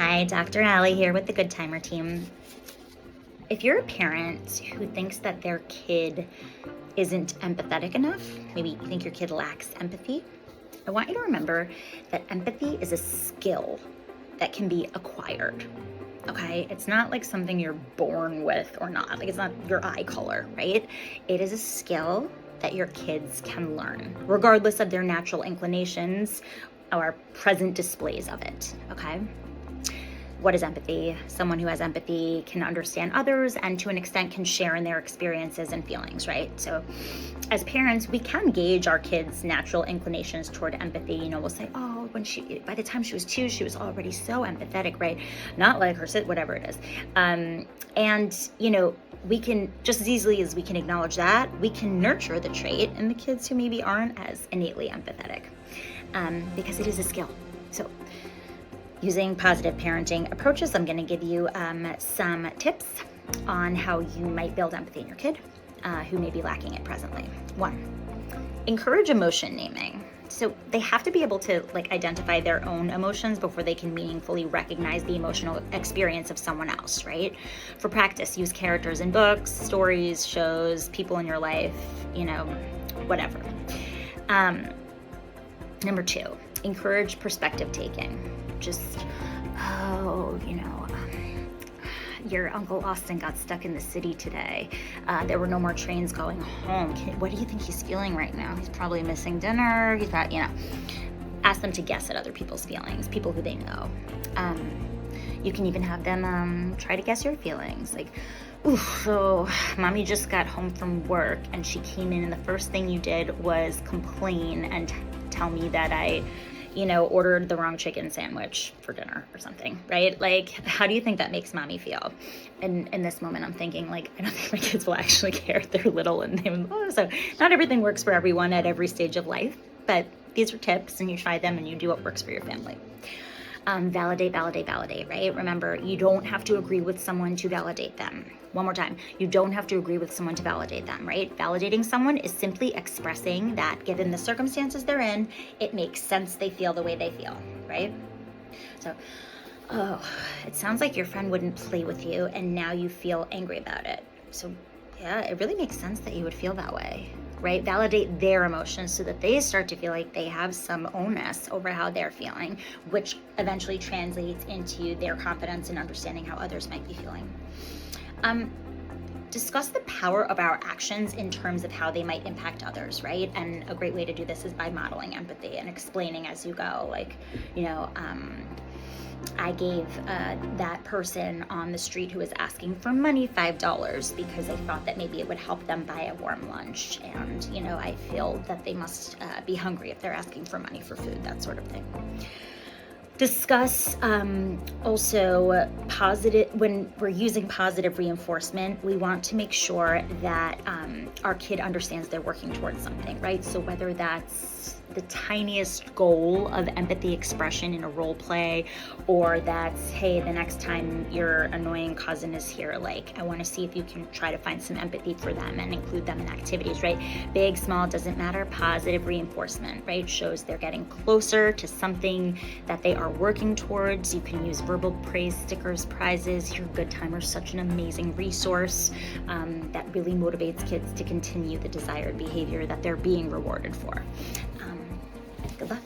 Hi, Dr. Allie here with the Goodtimer team. If you're a parent who thinks that their kid isn't empathetic enough, maybe you think your kid lacks empathy, I want you to remember that empathy is a skill that can be acquired. Okay, it's not like something you're born with or not. Like, it's not your eye color, right? It is a skill that your kids can learn, regardless of their natural inclinations or present displays of it. Okay. What is empathy? Someone who has empathy can understand others and to an extent can share in their experiences and feelings, right? So as parents, we can gauge our kids' natural inclinations toward empathy. We'll say, oh, by the time she was 2, she was already so empathetic, right? Not like her, whatever it is. We can, just as easily as we can acknowledge that, we can nurture the trait in the kids who maybe aren't as innately empathetic, because it is a skill. So using positive parenting approaches, I'm going to give you some tips on how you might build empathy in your kid who may be lacking it presently. 1, encourage emotion naming. So they have to be able to identify their own emotions before they can meaningfully recognize the emotional experience of someone else, right? For practice, use characters in books, stories, shows, people in your life, whatever. Number 2, encourage perspective taking. Just, your Uncle Austin got stuck in the city today. There were no more trains going home. What do you think he's feeling right now? He's probably missing dinner. He's got, ask them to guess at other people's feelings, people who they know. You can even have them try to guess your feelings. Like, so mommy just got home from work and she came in and the first thing you did was complain and tell me that I ordered the wrong chicken sandwich for dinner or something, right? Like, how do you think that makes mommy feel? And in this moment, I'm thinking, I don't think my kids will actually care if they're little and so not everything works for everyone at every stage of life, but these are tips and you try them and you do what works for your family. Validate, right? Remember, you don't have to agree with someone to validate them. One more time, you don't have to agree with someone to validate them, right? Validating someone is simply expressing that given the circumstances they're in, it makes sense they feel the way they feel, right? So, it sounds like your friend wouldn't play with you and now you feel angry about it. So yeah, it really makes sense that you would feel that way, right? Validate their emotions so that they start to feel like they have some onus over how they're feeling, which eventually translates into their confidence in understanding how others might be feeling. Discuss the power of our actions in terms of how they might impact others, right? And a great way to do this is by modeling empathy and explaining as you go, I gave that person on the street who was asking for money $5 because I thought that maybe it would help them buy a warm lunch. And, I feel that they must be hungry if they're asking for money for food, that sort of thing. Discuss also when we're using positive reinforcement, we want to make sure that our kid understands they're working towards something, right? So whether that's the tiniest goal of empathy expression in a role play, or that's, hey, the next time your annoying cousin is here, I want to see if you can try to find some empathy for them and include them in activities, right? Big, small, doesn't matter. Positive reinforcement, right? Shows they're getting closer to something that they are working towards. You can use verbal praise, stickers, prizes. Your Goodtimer is such an amazing resource that really motivates kids to continue the desired behavior that they're being rewarded for. Good luck.